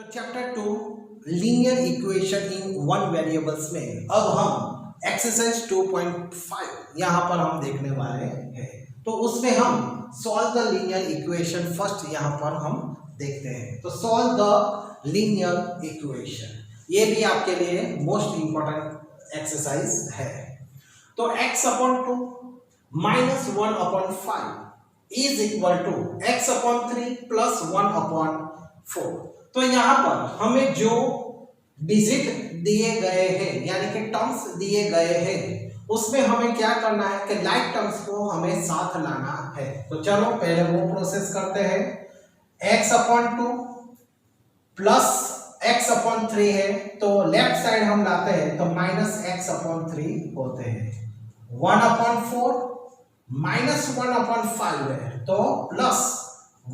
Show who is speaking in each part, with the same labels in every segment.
Speaker 1: तो chapter 2 linear equation in one variables में अब हम एक्सरसाइज 2.5 यहाँ पर हम देखने वाले हैं। तो उसमें हम solve the linear equation first यहाँ पर हम देखते हैं। तो सॉल्व द लीनियर इक्वेशन, ये भी आपके लिए मोस्ट इंपॉर्टेंट एक्सरसाइज है। तो x upon 2 minus 1 upon 5 is equal to x upon 3 plus 1 upon 4। तो यहाँ पर हमें जो डिजिट दिए गए हैं यानी कि टर्म्स दिए गए हैं उसमें हमें क्या करना है कि लाइक टर्म्स को हमें साथ लाना है। तो चलो पहले वो प्रोसेस करते हैं। x upon 2 plus x upon 3 है तो लेफ्ट साइड हम लाते हैं तो माइनस x अपॉन 3 होते हैं। 1 अपॉन 4 माइनस 1 अपॉन 5 है तो प्लस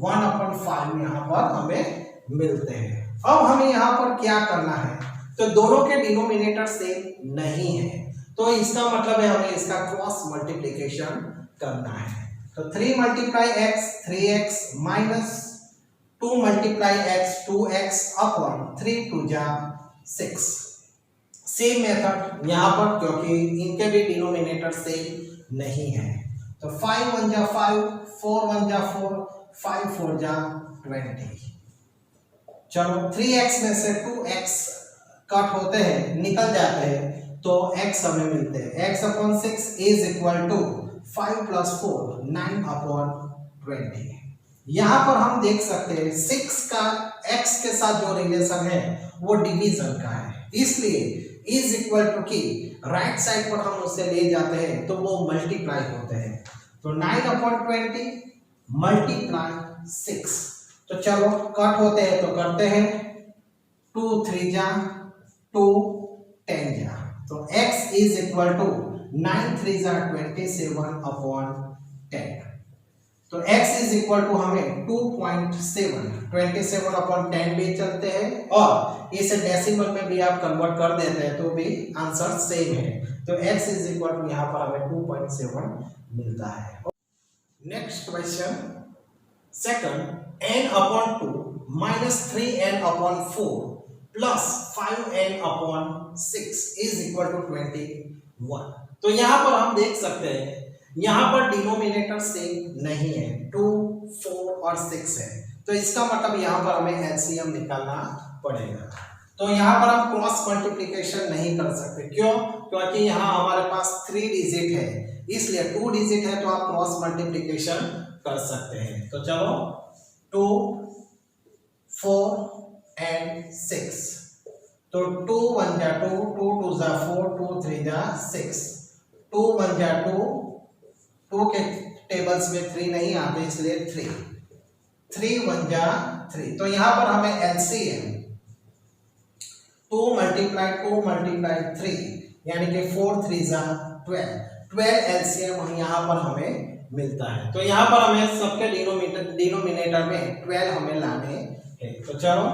Speaker 1: 1 अपॉन 5 यहाँ पर हमें मिलते हैं। अब हमें यहाँ पर क्या करना है, तो दोनों के डिनोमिनेटर सेम नहीं है तो इसका मतलब है हमें इसका क्रॉस मल्टीप्लिकेशन करना है। तो 3 multiply x 3x minus 2 multiply x 2x upon 3 2 जा 6। सेम मेथड यहाँ पर क्योंकि इनके भी डिनोमिनेटर सेम नहीं है। तो 5 1 जा 5 4 1 जा 4 5 4 जा 20। चलो 3x में से 2x कट होते हैं निकल जाते हैं तो x हमें मिलते हैं। x upon 6 is equal to 5 plus 4 9 upon 20। यहाँ पर हम देख सकते हैं 6 का x के साथ जो रिलेशन है वो डिवीजन का है, इसलिए इज इक्वल टू की राइट साइड पर हम उसे ले जाते हैं तो वो मल्टीप्लाई होते हैं। तो 9 अपॉन 20 मल्टीप्लाई 6। तो चलो कट होते हैं तो करते हैं 2 3 जा 2 10 जा। तो x इज इक्वल टू 9 3 जा 27 अपॉन 10। तो x इज इक्वल टू हमें 2.7 27 अपॉन 10 भी चलते हैं और इसे डेसिमल में भी आप कन्वर्ट कर देते हैं तो भी आंसर सेम है। तो x इज इक्वल टू यहाँ पर हमें 2.7 मिलता है। Next question second n upon 2 minus 3n upon 4 plus 5n upon 6 is equal to 21। तो यहाँ पर हम देख सकते हैं यहाँ पर डिनोमिनेटर सेम नहीं है, 2 4 और 6 है तो इसका मतलब यहाँ पर हमें एलसीएम निकालना पड़ेगा। तो यहाँ पर हम क्रॉस मल्टीप्लिकेशन नहीं कर सकते, क्यों? क्योंकि यहाँ हमारे पास 3 डिजिट है, इसलिए 2 डिजिट है तो आप क्रॉस मल्टीप्लिकेशन कर सकते हैं। तो चलो 2 4 एंड 6। तो 2 1 जा 2 2 2 जा 4 2 3 जा 6। 2 1 जा 2 2 के टेबल्स में 3 नहीं आते इसलिए 3 3 1 जा 3। तो यहाँ पर हमें एलसीएम 2 मल्टीप्लाई 3 यानी कि 4 3 जा 12 एलसीएम यहाँ पर हमें मिलता है। तो यहाँ पर हमें सबके डिनोमिनेटर में 12 हमें लाने हैं। तो चलो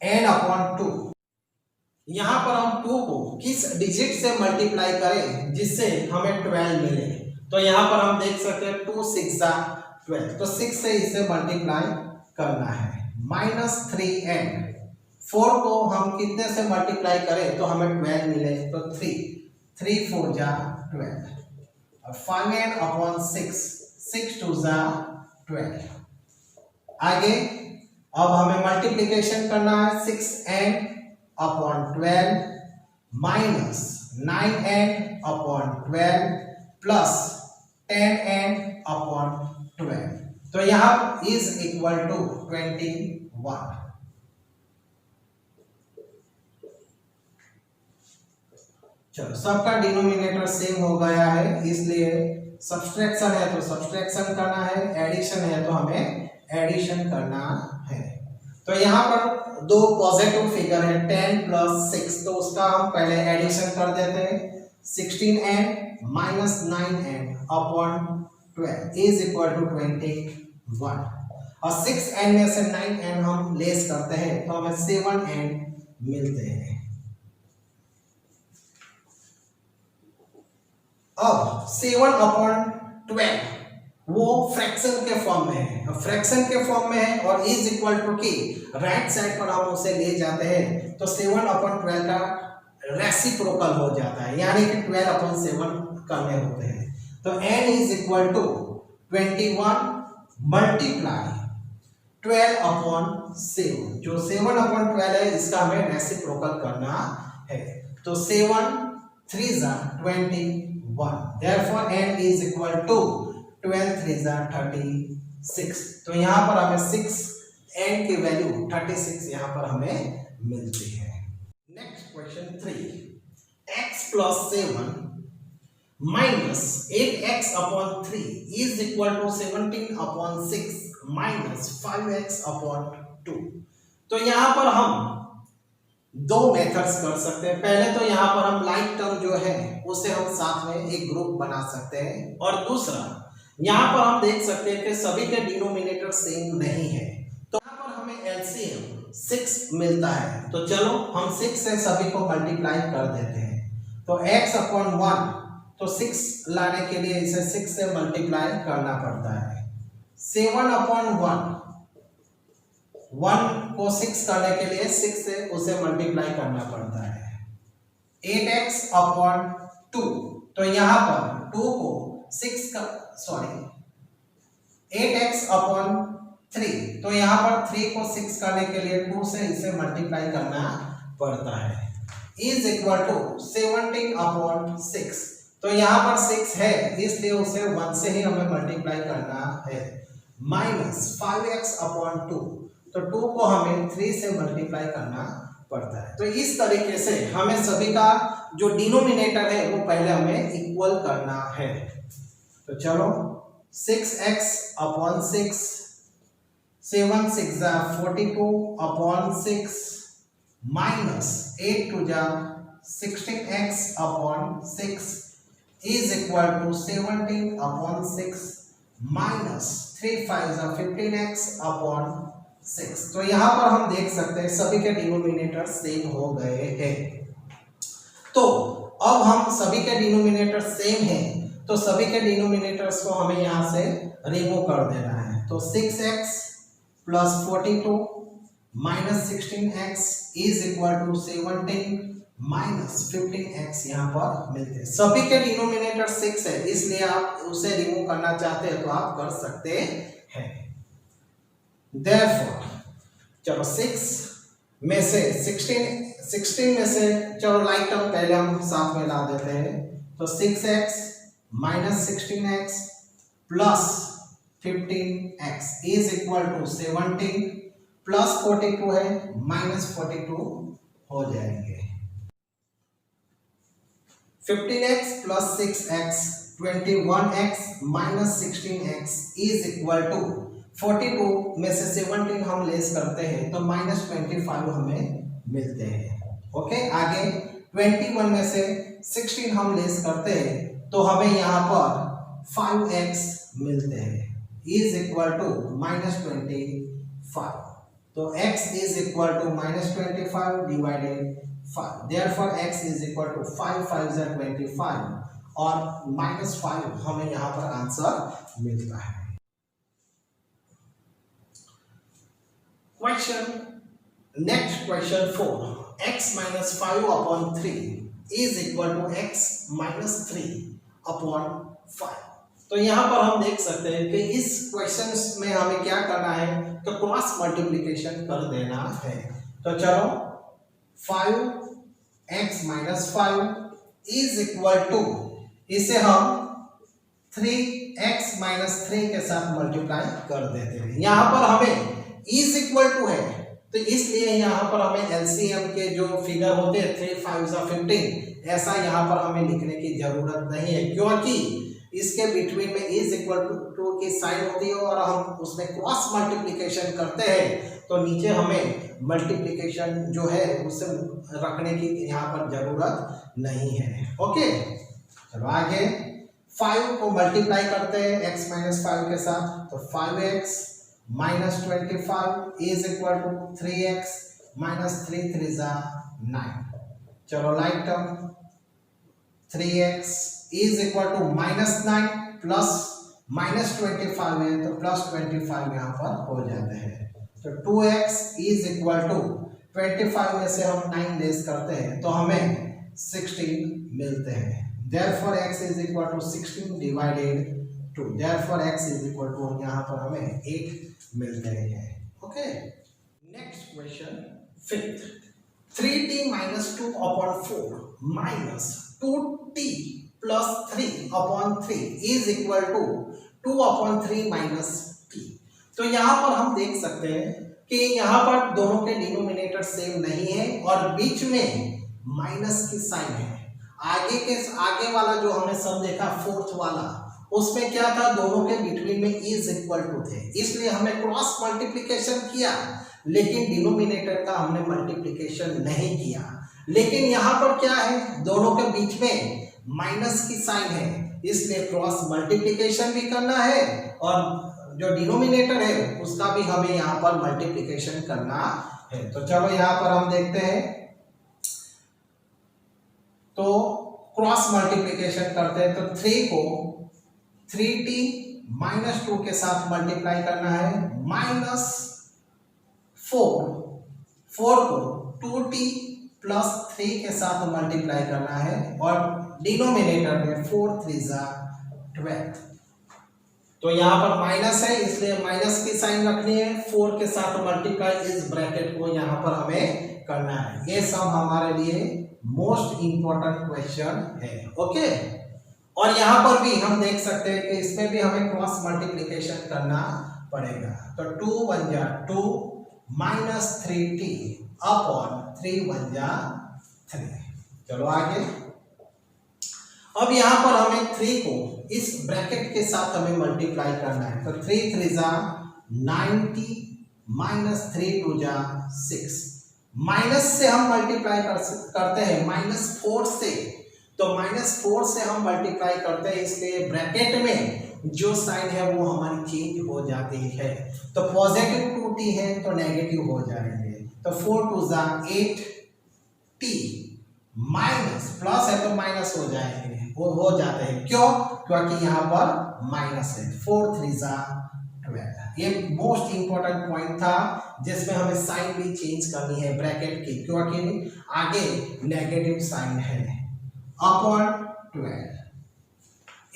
Speaker 1: n अपॉन 2, यहाँ पर हम 2 को किस डिजिट से मल्टीप्लाई करें जिससे हमें 12 मिले। तो यहाँ पर हम देख सकते हैं 2 6 जा 12, तो 6 से इसे मल्टीप्लाई करना है। माइनस 3n 4 को हम कितने से मल्टीप्लाई करें तो हमें 12 मिले, तो 3 4 जा 12 और 5n अपॉन 6 6 2 जा 12। आगे अब हमें मल्टीप्लिकेशन करना है 6n upon 12 minus 9n upon 12 plus 10n upon 12। तो यहाँ इज इक्वल टू 21। चलो सबका डिनोमिनेटर सेम हो गया है, इसलिए सब्सट्रैक्शन है तो सब्सट्रैक्शन करना है, एडिशन है तो हमें एडिशन करना है। तो यहाँ पर दो पॉजिटिव फिगर है 10 प्लस 6, तो उसका हम पहले एडिशन कर देते हैं। 16n minus 9n upon 12 is equal to 21 और 6n में से 9n हम लेस करते हैं तो हमें 7n मिलते हैं। अब 7 अपॉन 12 वो फ्रैक्शन के फॉर्म में है, फ्रैक्शन के फॉर्म में है और इज इक्वल टू की राइट साइड पर हम उसे ले जाते हैं तो 7/12 का रेसिप्रोकल हो जाता है, यानी कि 12/7 करने होते हैं। तो n is equal to 21 multiply 12/7, जो 7/12 है इसका हमें रेसिप्रोकल करना है। तो 7 3 21, therefore n is equal to 12 3 36। तो यहाँ पर हमें 6 n की वैल्यू 36 यहाँ पर हमें मिलती है। Next question 3, x plus 7 minus 8x/3 is equal to 17/6 minus 5x/2। तो यहाँ पर हम दो मेथड्स कर सकते हैं। पहले तो यहाँ पर हम लाइक टर्म जो है उसे हम साथ में एक ग्रुप बना सकते हैं, और दूसरा यहाँ पर हम देख सकते हैं कि सभी के डिनोमिनेटर सेम नहीं है, तो यहाँ पर हमें एलसीएम 6 मिलता है। तो चलो हम 6 से सभी को मल्टीप्लाई कर देते हैं। तो x/1, तो 6 लाने के लिए इसे 6 से मल्टीप्लाई करना पड़ता है। 7/1, 1 को 6 करने के लिए 6 से उसे मल्टीप्लाई करना पड़ता है। 8x/2, तो यहाँ पर 2 को 6 का 8x/3, तो यहाँ पर 3 को 6 करने के लिए 2 से इसे मल्टीप्लाई करना पड़ता है, इज इक्वल टू 17/6। तो यहाँ पर 6 है इसलिए उसे 1 से ही हमें मल्टीप्लाई करना है, माइनस 5x/2, तो 2 को हमें 3 से मल्टीप्लाई करना पड़ता है। तो इस तरीके से हमें सभी का जो डिनोमिनेटर है वो पहले हमें इक्वल करना है। तो चलो 6x/6, 7 6 42/6 minus 8 2 16x/6 is equal to 17/6 minus 3 5 15x/6। तो यहाँ पर हम देख सकते हैं सभी के डिनोमिनेटर सेम हो गए हैं। तो अब हम सभी के डिनोमिनेटर सेम हैं, तो सभी के डिनोमिनेटर्स को हमें यहाँ से रिमूव कर देना है। तो 6x plus 42 minus 16x is equal to 17 minus 15x यहाँ पर मिलते हैं। सभी के डिनोमिनेटर 6 है इसलिए आप उसे रिमूव करना चाहते हैं तो आप कर सकते हैं। Therefore, चलो 6 में से 16 में से चलो लाइक टर्म पहले हम साथ में ला देते हैं। तो 6x minus 16x plus 15x is equal to 17 plus 42 है माइनस 42 हो जाएंगे। 15x plus 6x 21x minus 16x is equal to 42 में से 17 हम लेस करते हैं तो माइनस 25 हमें मिलते हैं। ओके, आगे 21 में से 16 हम लेस करते हैं तो हमें यहाँ पर 5x मिलते हैं, इज इक्वल टू माइनस 25। तो x is equal to minus 25 divided 5, therefore x is equal to 5 5 25 और माइनस 5 हमें यहाँ पर आंसर मिलता है। Next question 4, x minus 5/3 is equal to x minus 3/5। तो यहाँ पर हम देख सकते हैं कि इस क्वेश्चन में हमें क्या करना है, तो क्रॉस मल्टीप्लिकेशन कर देना है। तो चलो 5x minus 5 is equal to, इसे हम 3x minus 3 के साथ मल्टीप्लाई कर देते हैं। यहाँ पर हमें इज इक्वल टू है तो इसलिए यहाँ पर हमें एलसीएम के जो फिगर होते हैं 3 5 15 ऐसा यहाँ पर हमें लिखने की जरूरत नहीं है, क्योंकि इसके बिटवीन में इज इक्वल टू की साइन होती है और हम उसमें क्रॉस मल्टीप्लिकेशन करते हैं तो नीचे हमें मल्टीप्लिकेशन जो है उसे रखने की यहाँ पर जरूरत नहीं है। ओके, चलो आगे 5 को मल्टीप्लाई करते हैं x माइनस 5 के साथ, तो 5x minus 25 is equal to 3x minus 3 3 9। चलो like term 3x is equal to minus 9 plus -25 है तो +25 यहाँ पर हो जाते हैं। तो 2x इज इक्वल टू 25 में से हम 9 लेस करते हैं तो हमें 16 मिलते हैं। Therefore x is equal to 16 divided 2. Therefore x is equal to यहाँ पर हमें 8 मिलते हैं। Okay, next question fifth, 3t minus 2 upon 4 minus 2t plus 3 upon 3 is equal to 2 upon 3 minus t। तो यहाँ पर हम देख सकते हैं कि यहाँ पर दोनों के डिनोमिनेटर सेम नहीं है और बीच में माइनस की साइन है। आगे वाला जो हमने सम देखा फोर्थ वाला, उसमें क्या था, दोनों के बिटवीन में इज इक्वल टू थे, इसलिए हमने क्रॉस मल्टीप्लिकेशन किया, लेकिन डिनोमिनेटर का हमने मल्टीप्लिकेशन नहीं किया। लेकिन यहाँ पर क्या है, दोनों के बीच में माइनस की साइन है, इसलिए क्रॉस मल्टीप्लिकेशन भी करना है और जो डिनोमिनेटर है उसका भी हमें यहाँ पर मल्टीप्लिकेशन करना है। तो चलो यहाँ पर हम देखते हैं, तो क्रॉस मल्टीप्लिकेशन करते हैं। तो 3 को 3t minus 2 के साथ मल्टीप्लाई करना है, माइनस 4 को 2t प्लस 3 के साथ मल्टीप्लाई करना है और डिनोमिनेटर में 4 3 12। तो यहाँ पर माइनस है इसलिए माइनस की साइन रखनी है, 4 के साथ मल्टीप्लाई इस ब्रैकेट को यहाँ पर हमें करना है। ये सब हमारे लिए मोस्ट इंपॉर्टेंट क्वेश्चन है। ओके, और यहाँ पर भी हम देख सकते हैं कि इसमें भी हमें क्रॉस मल्टीप्लिकेशन करना पड़ेगा। तो 2 1 जा 2 माइनस 3t अपॉन 3 1 जा 3। चलो आगे, अब यहाँ पर हमें 3 को इस ब्रैकेट के साथ हमें मल्टीप्लाई करना है। तो 3 3 जा 90 माइनस 3 2 जा 6। माइनस से हम मल्टीप्लाई करते हैं -4 से, तो -4 से हम मल्टीप्लाई करते हैं, इसलिए ब्रैकेट में जो साइन है वो हमारी चेंज हो जाती है। तो पॉजिटिव 2t है तो नेगेटिव हो जाएंगे। तो 4 2 जा 8t माइनस प्लस है तो माइनस हो जाएंगे, वो हो जाते हैं। क्यों? क्योंकि यहाँ पर माइनस है। 4 3 जा 12। ये मोस्ट इंपॉर्टेंट पॉइंट था जिसमें हमें साइन भी चेंज करनी है ब्रैकेट की, क्योंकि आगे नेगेटिव साइन है। Upon 12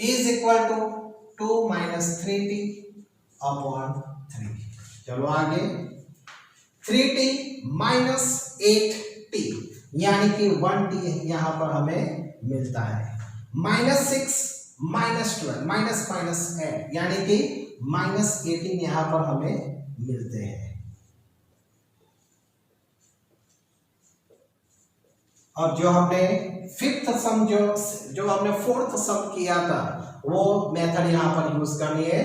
Speaker 1: is equal to 2 minus 3t upon 3। चलो आगे, 3t माइनस 8t यानी कि 1t यहाँ पर हमें मिलता है। -6 -12 माइनस माइनस ऐड यानी कि -18 यहाँ पर हमें मिलते हैं। और जो हमने फिफ्थ सम जो हमने फोर्थ सम किया था वो मेथड यहाँ पर यूज करनी है,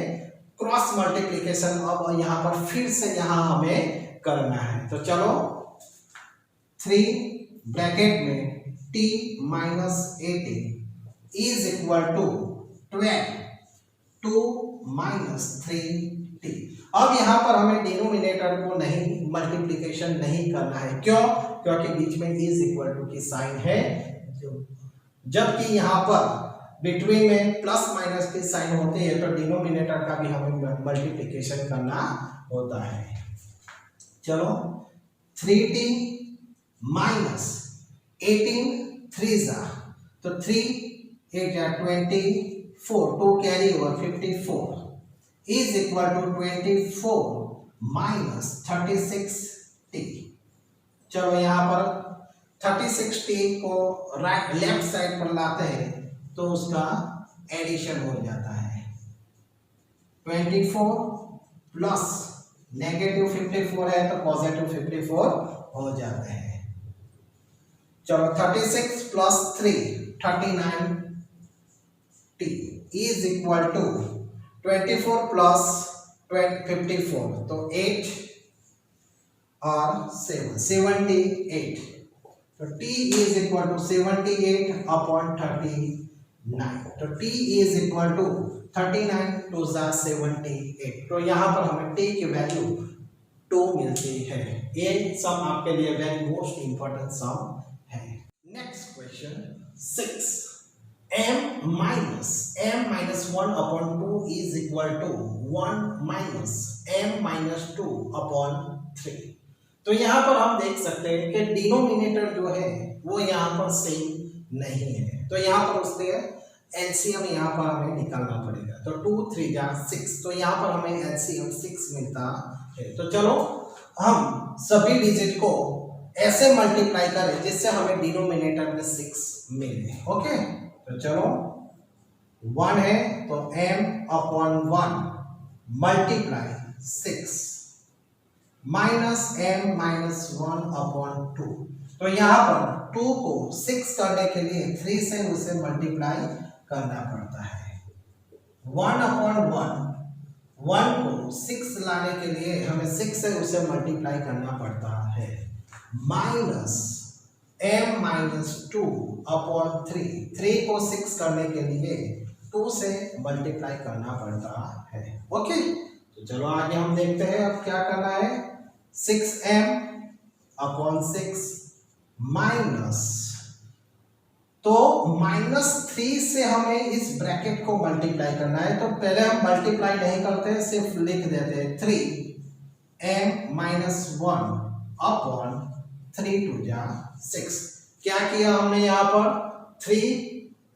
Speaker 1: क्रॉस मल्टीप्लिकेशन। अब यहाँ पर फिर से यहाँ हमें करना है। तो चलो 3 ब्रैकेट में t minus 18 is equal to 12 2 minus 3t। अब यहाँ पर हमें डिनोमिनेटर को नहीं मल्टीप्लिकेशन नहीं करना है। क्यों? क्योंकि बीच में इज इक्वल टू की साइन है, जबकि यहाँ पर बिटवीन में प्लस माइनस की साइन होती है तो डिनोमिनेटर का भी हमें मल्टीप्लिकेशन करना होता है। चलो 3t माइनस 18 3 जा, तो 3 8 या 24 2 carry over 54 is equal to 24 minus 36t। चलो यहाँ पर 36t को लेफ्ट साइड पर लाते हैं तो उसका एडिशन हो जाता है। 24 प्लस नेगेटिव 54 है तो पॉजिटिव 54 हो जाते हैं। चलो 36 plus 3 39t is equal to 24 plus 54 तो 8 और 7 78। तो t is equal to 78 upon 39। तो t इज इक्वल टू 39 2 जा 78। तो यहाँ पर हमें t की वैल्यू 2 मिलती है। ये सम आपके लिए वेरी मोस्ट इंपॉर्टेंट सम है। Next question 6, m-1/2 is equal to 1 minus m-2 upon 3। तो यहाँ पर हम देख सकते हैं कि डिनोमिनेटर जो है वो यहाँ पर सेम नहीं है, तो यहाँ पर उसके एलसीएम यहाँ पर हमें निकालना पड़ेगा। तो 2 3 जा 6, तो यहाँ पर हमें एलसीएम 6 मिलता है। तो चलो हम सभी डिजिट को ऐसे मल्टीप्लाई करें जिससे हमें डिनोमिनेटर में 6 मिले। ओके, तो चलो 1 है तो m/1 मल्टीप्लाई 6 माइनस m-1/2। तो यहाँ पर 2 को 6 करने के लिए 3 से उसे मल्टीप्लाई करना पड़ता है। 1/1 1 को 6 लाने के लिए हमें 6 से उसे मल्टीप्लाई करना पड़ता है, माइनस m-2/3 3 को 6 करने के लिए 2 से मल्टीप्लाई करना पड़ता है। ओके, तो चलो आगे हम देखते हैं अब क्या करना है। 6m/6 माइनस, तो -3 से हमें इस ब्रैकेट को मल्टीप्लाई करना है। तो पहले हम मल्टीप्लाई नहीं करते, सिर्फ लिख देते हैं 3m-1/3 क्या किया हमने यहाँ पर 3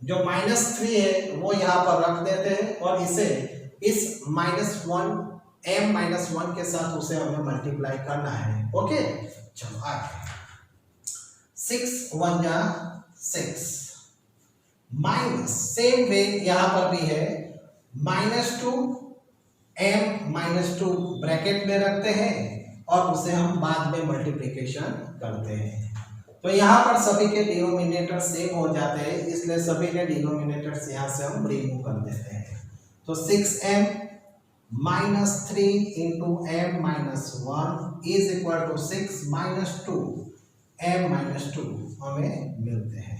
Speaker 1: जो -3 है वो यहाँ पर रख देते हैं और इसे इस m-1 के साथ उसे हमें मल्टीप्लाई करना है। ओके, चलो आगे 6 1 जा 6 माइनस, सेम वे यहाँ पर भी है -2 m-2 ब्रैकेट में रखते हैं और उसे हम बाद में मल्टीप्लिकेशन करते हैं। तो यहाँ पर सभी के डिनोमिनेटर सेम हो जाते हैं, इसलिए सभी के डिनोमिनेटर्स यहाँ से हम रिमूव कर देते हैं। तो 6m-3 into m-1 is equal to 6 -2 m-2 हमें मिलते हैं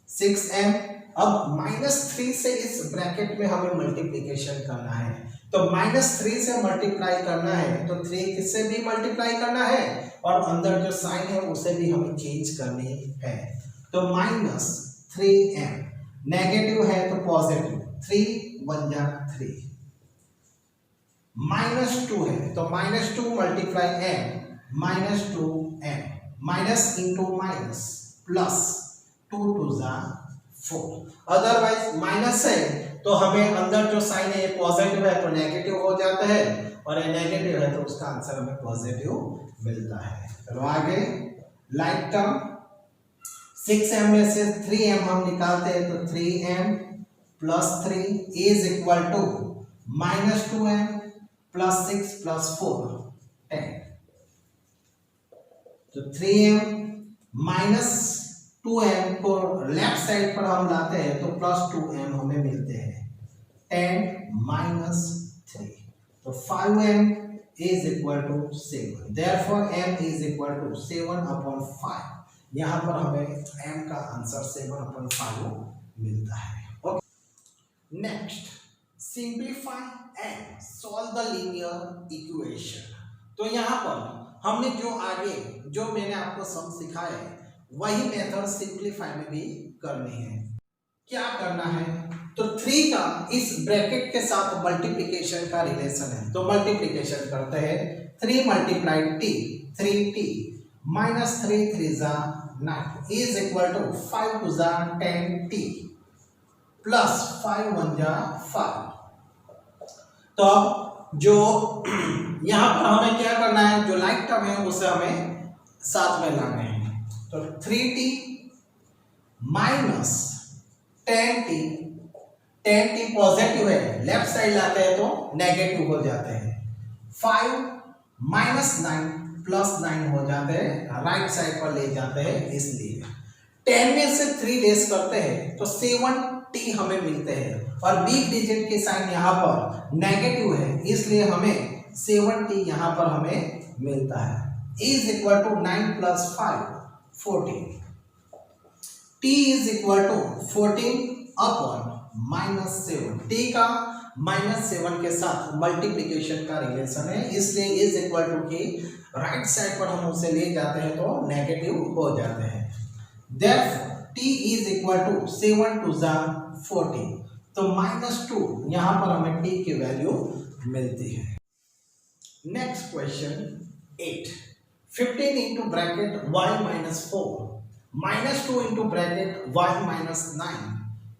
Speaker 1: 6m। अब -3 से इस ब्रैकेट में हमें मल्टीप्लिकेशन करना है, तो -3 से मल्टीप्लाई करना है तो 3 किससे भी मल्टीप्लाई करना है और अंदर जो साइन है उसे भी हमें चेंज करनी है। तो -3m नेगेटिव है तो पॉजिटिव, 3 1 जा 3 -2 है तो -2 multiply m -2m minus into minus plus 2 2 जा 4। अदरवाइज माइनस है तो हमें अंदर जो साइन है ये पॉजिटिव है तो नेगेटिव हो जाता है और ये नेगेटिव है तो उसका आंसर हमें पॉजिटिव मिलता है। चलो आगे लाइक टर्म 6m में से 3m हम निकालते हैं तो 3m plus 3 is equal to -2m plus 6 plus 4 10। तो 3m माइनस 2m को लेफ्ट साइड पर हम लाते हैं तो प्लस 2m हमें मिलते हैं 10 माइनस 3। तो 5m is equal to 7, therefore m is equal to 7/5। यहाँ पर हमें m का आंसर 7/5 मिलता है। Okay, next simplify and solve the linear equation. तो यहाँ पर हमने जो मैंने आपको सम सिखाया है वही मेथड सिंप्लीफाई में भी करनी है। क्या करना है, तो 3 का इस ब्रैकेट के साथ मल्टीप्लिकेशन का रिलेशन है, तो मल्टीप्लिकेशन करते हैं 3 मल्टीप्लाई t 3t माइनस 3 3 जा 9 इज इक्वल टू 5 2 जा 10t प्लस 5 1 जा 5। तो अब जो यहाँ पर हमें क्या करना है, जो लाइक टर्म है उसे हमें साथ में लाने हैं। तो 3t माइनस 10t पॉजिटिव है, लेफ्ट साइड लाते हैं तो नेगेटिव हो जाते हैं। 5 माइनस 9 प्लस 9 हो जाते हैं, राइट साइड पर ले जाते हैं, इसलिए 10 में से 3 लेस करते हैं तो 7t हमें मिलते हैं और बिग डिजिट की साइन यहाँ पर नेगेटिव है, इसलिए हमें 7t यहाँ पर हमें मिलता है is equal to 9 plus 5 14। t is equal to 14 upon -7। t का -7 के साथ मल्टीप्लिकेशन का रिलेशन है, इसलिए इज इक्वल टू की राइट साइड पर हम उसे ले जाते हैं तो नेगेटिव हो जाते हैं। Therefore t t is equal to 7 टू ज़ा 14, तो -2 यहाँ पर हमें t की वैल्यू मिलती है। Next question 8, 15 into bracket y minus 4 minus 2 into bracket y minus 9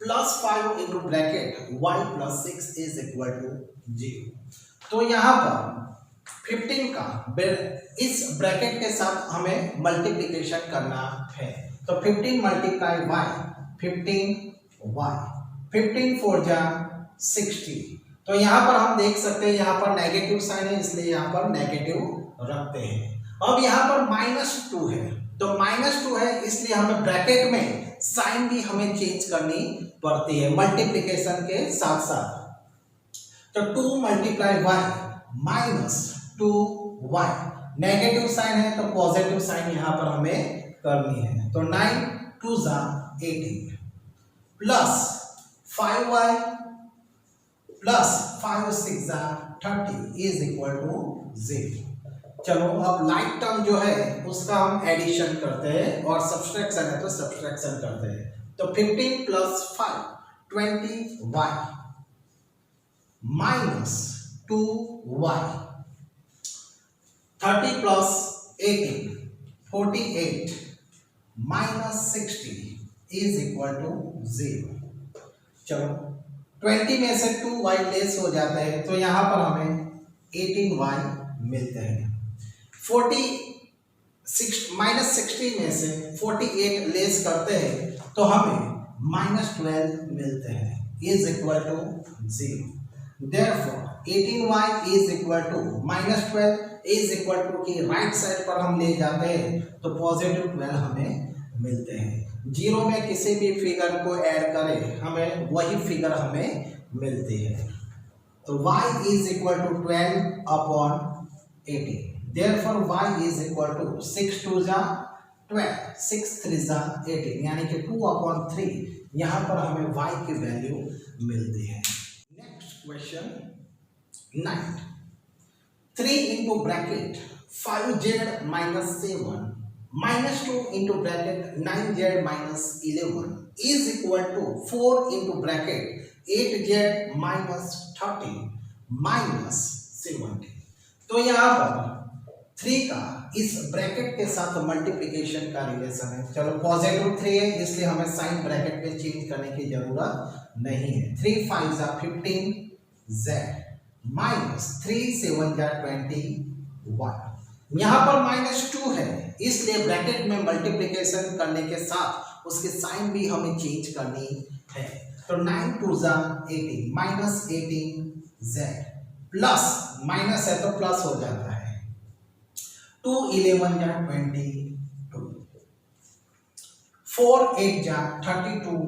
Speaker 1: plus 5 into bracket y plus 6 is equal to 0। तो यहाँ पर 15 का इस ब्रैकेट के साथ हमें मल्टीप्लिकेशन करना है, तो 15 मल्टीप्लाई y, 15y, 15 4 जा 60। तो यहाँ पर हम देख सकते हैं यहाँ पर नेगेटिव साइन है, इसलिए यहाँ पर नेगेटिव रखते हैं। अब यहाँ पर -2 है, तो -2 है इसलिए हमें ब्रैकेट में साइन भी हमें चेंज करनी पड़ती है मल्टीप्लिकेशन के साथ साथ। तो 2 multiply y minus 2y, negative sign है तो पॉजिटिव साइन यहाँ पर हमें करनी है, तो 9 2 ज़ा 18 प्लस 5y प्लस 5 6 ज़ा 30 इज इक्वल टू 0। चलो अब लाइक टर्म जो है उसका हम एडिशन करते हैं और सब्सट्रैक्शन है तो सब्सट्रैक्शन करते हैं। तो 15 plus 5 20y minus 2y, 30 plus 18 48 minus 60 is equal to 0। चलो 20 में से 2y लेस हो जाता है तो यहाँ पर हमें 18y मिलते हैं। 40 -60 में से 48 लेस करते हैं तो हमें -12 मिलते हैं is equal to 0। Therefore 18y is equal to -12 is equal to की राइट साइड पर हम ले जाते हैं तो पॉजिटिव 12 हमें मिलते हैं। 0 में किसी भी फिगर को ऐड करें हमें वही फिगर हमें मिलती है। तो y is equal to 12 upon 18, therefore y is equal to 6 2 ज़ा 12 6 3 ज़ा 18, यानी कि 2 अपॉन 3 यहाँ पर हमें y की वैल्यू मिलती है। Question 9, 3 into bracket 5z minus 7 minus 2 into bracket 9z minus 11 is equal to 4 into bracket 8z minus 13 minus 70। तो यहाँ पर 3 का इस ब्रैकेट के साथ मल्टीप्लिकेशन का रिलेशन है। चलो पॉजिटिव 3 है इसलिए हमें साइन ब्रैकेट में चेंज करने की जरूरत नहीं है। 3 5 ज़ा 15 z माइनस 3 7 जा 21। यहाँ पर -2 है इसलिए ब्रैकेट में मल्टीप्लिकेशन करने के साथ उसके साइन भी हमें चेंज करनी है। तो 9 2 ज़ा 18 माइनस 18 z प्लस माइनस है तो प्लस हो जाता है 2 11 जा 22 4 8 जा 32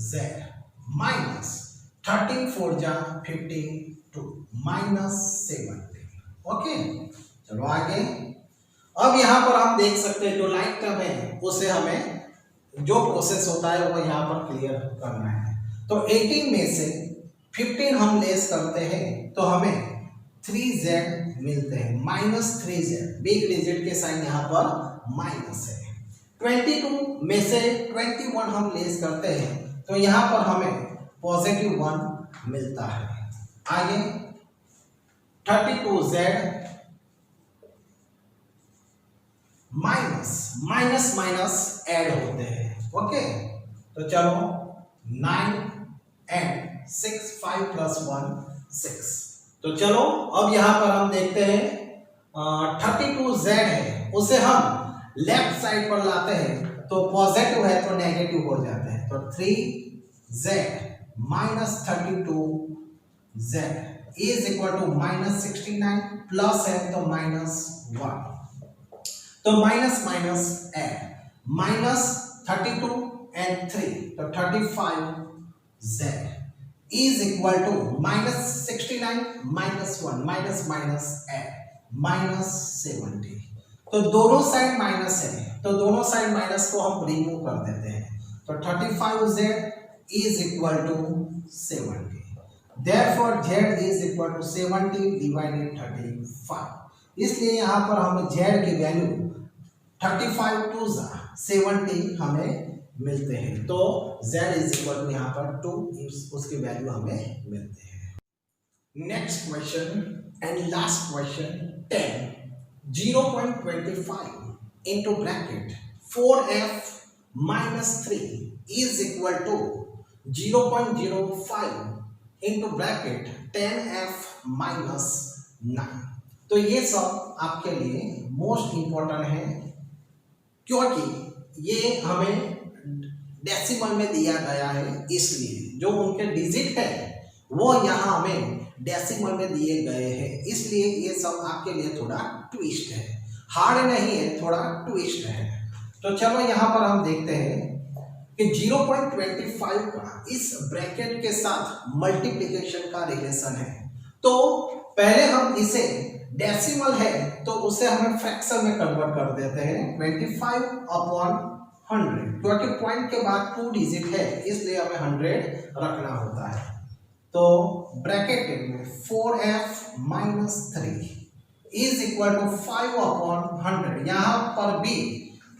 Speaker 1: z माइनस 13 4 जा 52 माइनस 70। ओके चलो आगे। अब यहाँ पर हम देख सकते हैं जो लाइक टर्म है उसे हमें जो प्रोसेस होता है वो यहाँ पर क्लियर करना है। तो 18 में से 15 हम लेस करते हैं तो हमें 3z मिलते हैं -3z, बिग डिजिट के साइन यहाँ पर माइनस है। 22 में से 21 हम लेस करते हैं तो यहाँ पर हमें पॉजिटिव 1 मिलता है। आगे 32z माइनस माइनस ऐड होते हैं। ओके तो चलो 9 एंड 6 5 प्लस 1 6। तो चलो अब यहाँ पर हम देखते हैं 32z है उसे हम लेफ्ट साइड पर लाते हैं तो पॉजिटिव है तो नेगेटिव हो जाता है। तो 3z minus 32z is equal to -69 plus है तो -1, तो माइनस माइनस ऐड -32 एंड 3 तो 35z is equal to -69 -1 minus minus add -70। तो दोनों साइड माइनस है तो दोनों साइड माइनस को हम रिमूव कर देते हैं। तो 35z is equal to 70, therefore z is equal to 70 divided 35। इसलिए यहाँ पर हमें z की वैल्यू 35 2 70 हमें मिलते हैं। तो z इज इक्वल टू यहाँ पर 2, उसकी वैल्यू हमें मिलते हैं। Next question and last question 10, 0.25 into bracket 4f minus 3 is equal to 0.05 into bracket 10f minus 9। तो ये सब आपके लिए मोस्ट इंपॉर्टेंट है, क्योंकि ये हमें डेसिमल में दिया गया है, इसलिए जो उनके डिजिट है वो यहाँ हमें डेसिमल में दिए गए हैं, इसलिए ये सब आपके लिए थोड़ा ट्विस्ट है, हार्ड नहीं है, थोड़ा ट्विस्ट है। तो चलो यहाँ पर हम देखते हैं कि 0.25 का इस ब्रैकेट के साथ मल्टीप्लिकेशन का रिलेशन है। तो पहले हम इसे डेसिमल है तो उसे हमें फ्रैक्शन में कन्वर्ट कर देते हैं 25/100, क्योंकि पॉइंट के बाद 2 डिजिट है इसलिए हमें 100 रखना होता है। तो ब्रैकेट में 4f minus 3 is equal to 5/100, यहाँ पर भी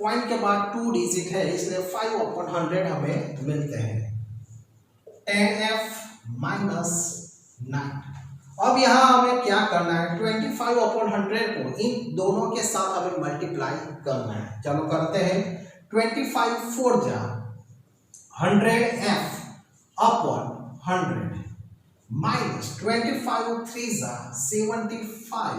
Speaker 1: पॉइंट के बाद 2 डिजिट है इसलिए 5/100 हमें मिलते हैं। 10f minus 9। अब यहाँ हमें क्या करना है, 25/100 को इन दोनों के साथ हमें मल्टीप्लाई करना है। चलो करते हैं। 25 4 जा 100f अपॉन 100 माइनस 25 3 जा 75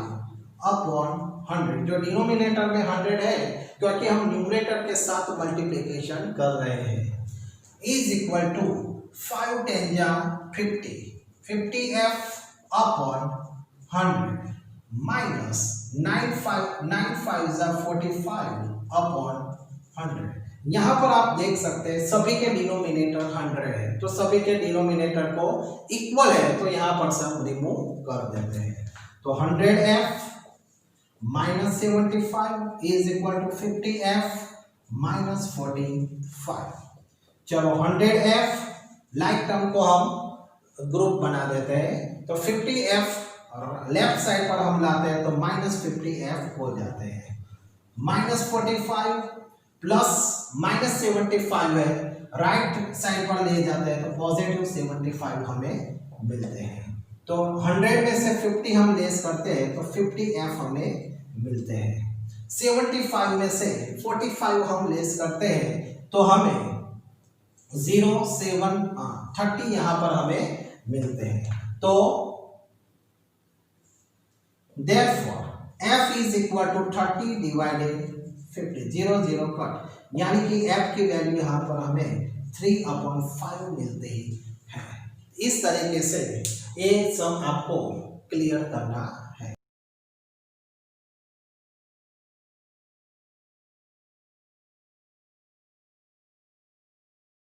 Speaker 1: अपॉन 100। जो डिनोमिनेटर में 100 है क्योंकि हम न्यूमरेटर के साथ मल्टीप्लिकेशन कर रहे हैं, इज इक्वल टू 5 10 जा 50 50f अपॉन 100 माइनस 9 5 जा 45 अपॉन 100। यहाँ पर आप देख सकते हैं सभी के डिनोमिनेटर 100 है, तो सभी के डिनोमिनेटर को इक्वल है तो यहाँ पर से हम रिमूव कर देते हैं। तो 100f minus 75 is equal to 50f minus 45। चलो 100f लाइक टर्म को हम ग्रुप बना देते हैं, तो 50f लेफ्ट साइड पर हम लाते हैं तो माइनस 50f हो जाते हैं। माइनस 45 प्लस माइनस 75 है, राइट साइड पर ले जाते हैं तो पॉजिटिव 75 हमें मिलते हैं। तो 100 में से 50 हम लेस करते हैं तो 50f हमें मिलते हैं। 75 में से 45 हम लेस करते हैं तो हमें 30 यहाँ पर हमें मिलते हैं। तो therefore f is equal to 30 divided 50, 0 0 cut, यानी कि f की वैल्यू यहाँ पर हमें 3/5 मिलते ही है। इस तरीके से ये सब आपको क्लियर करना